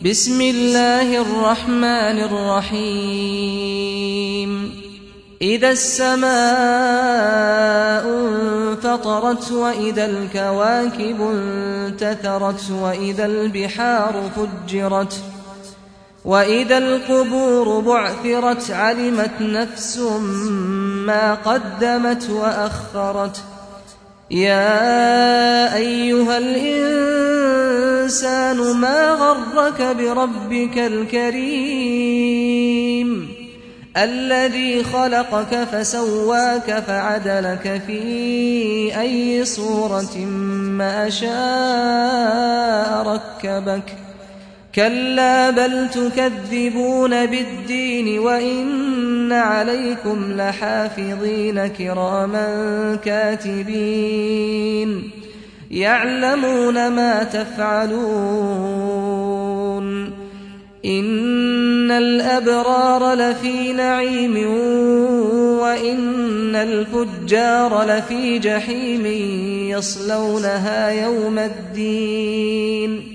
بسم الله الرحمن الرحيم إذا السماء انفطرت وإذا الكواكب انتثرت وإذا البحار فجرت وإذا القبور بعثرت علمت نفس ما قدمت وأخرت يا أيها الإنسان ما غرك بربك الكريم الذي خلقك فسواك فعدلك في أي صورة ما شاء ركبك كلا بل تكذبون بالدين وإن عليكم لحافظين كراما كاتبين يعلمون ما تفعلون إن الأبرار لفي نعيم وإن الفجار لفي جحيم يصلونها يوم الدين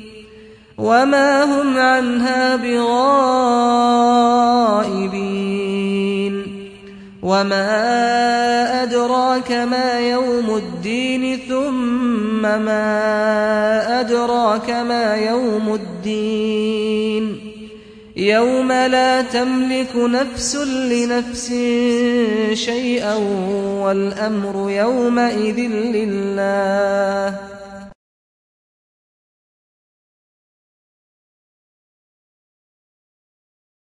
وما هم عنها بغائبين وما أدراك ما يوم الدين ثم ما أدراك ما يوم الدين يوم لا تملك نفس لنفس شيئا والأمر يومئذ لله